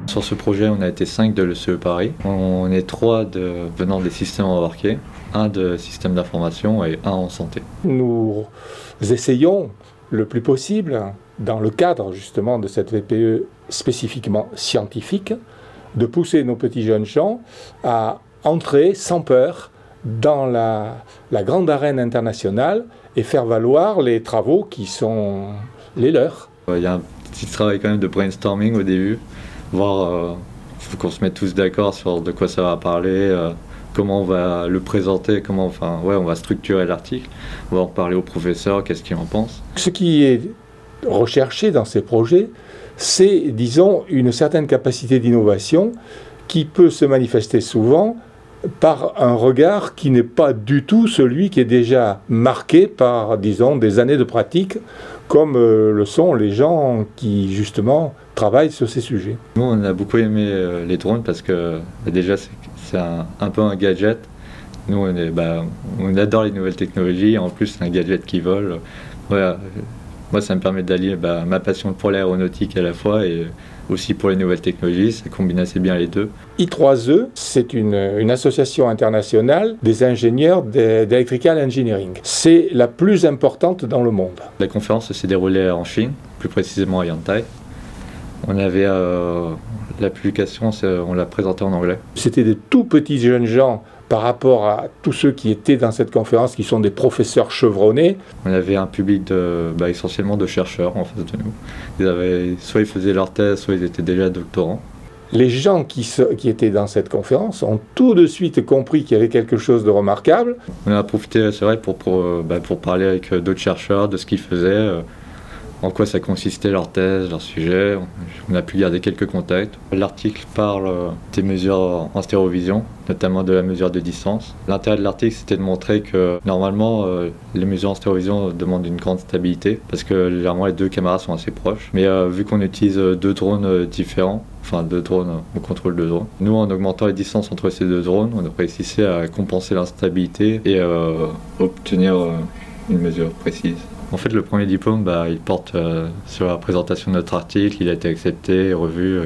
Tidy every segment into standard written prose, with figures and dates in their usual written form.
Sur ce projet, on a été 5 de l'ECE Paris. On est 3 venant des systèmes embarqués, 1 de système d'information et 1 en santé. Nous essayons le plus possible, dans le cadre justement de cette VPE spécifiquement scientifique, de pousser nos petits jeunes gens à entrer sans peur dans la grande arène internationale et faire valoir les travaux qui sont les leurs. Il y a un petit travail quand même de brainstorming au début. Voir, faut qu'on se mette tous d'accord sur de quoi ça va parler, comment on va le présenter, comment, enfin, ouais, on va structurer l'article, on va en parler au professeur, qu'est-ce qu'il en pense. Ce qui est recherché dans ces projets, c'est, disons, une certaine capacité d'innovation qui peut se manifester souvent par un regard qui n'est pas du tout celui qui est déjà marqué par, disons, des années de pratique, comme le sont les gens qui, justement, travaillent sur ces sujets. Nous, on a beaucoup aimé les drones parce que déjà, c'est un peu un gadget. Nous, on adore les nouvelles technologies. En plus, c'est un gadget qui vole. Ouais, moi, ça me permet d'allier ma passion pour l'aéronautique à la fois et aussi pour les nouvelles technologies. Ça combine assez bien les deux. I3E, c'est une association internationale des ingénieurs d'Electrical Engineering. C'est la plus importante dans le monde. La conférence s'est déroulée en Chine, plus précisément à Yantai. On avait la publication, on l'a présentée en anglais. C'était des tout petits jeunes gens par rapport à tous ceux qui étaient dans cette conférence, qui sont des professeurs chevronnés. On avait un public essentiellement de chercheurs en face de nous. Soit ils faisaient leur thèse, soit ils étaient déjà doctorants. Les gens qui étaient dans cette conférence ont tout de suite compris qu'il y avait quelque chose de remarquable. On a profité, c'est vrai, pour parler avec d'autres chercheurs de ce qu'ils faisaient. En quoi ça consistait leur thèse, leur sujet. On a pu garder quelques contacts. L'article parle des mesures en stéréovision, notamment de la mesure de distance. L'intérêt de l'article, c'était de montrer que normalement, les mesures en stéréovision demandent une grande stabilité, parce que généralement les deux caméras sont assez proches. Mais vu qu'on utilise 2 drones différents, enfin 2 drones, on contrôle 2 drones. Nous, en augmentant les distances entre ces 2 drones, on a réussi à compenser l'instabilité et obtenir une mesure précise. En fait, le premier diplôme, il porte sur la présentation de notre article, il a été accepté et revu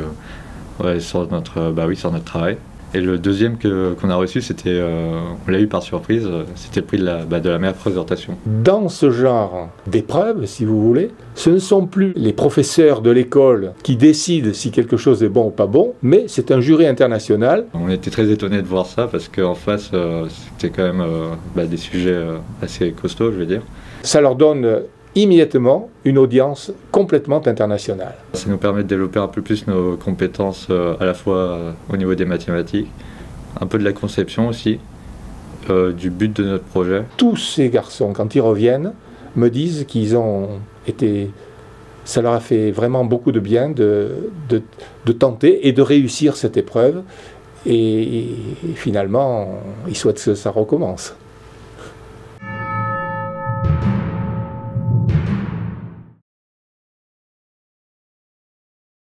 sur notre travail. Et le deuxième qu'on a reçu, on l'a eu par surprise, c'était le prix de la meilleure présentation. Dans ce genre d'épreuve, si vous voulez, ce ne sont plus les professeurs de l'école qui décident si quelque chose est bon ou pas bon, mais c'est un jury international. On était très étonnés de voir ça parce qu'en face, c'était quand même des sujets assez costauds, je veux dire. Ça leur donne immédiatement une audience complètement internationale. Ça nous permet de développer un peu plus nos compétences à la fois au niveau des mathématiques, un peu de la conception aussi, du but de notre projet. Tous ces garçons, quand ils reviennent, me disent qu'ils ont été... Ça leur a fait vraiment beaucoup de bien de tenter et de réussir cette épreuve. Et finalement, ils souhaitent que ça recommence.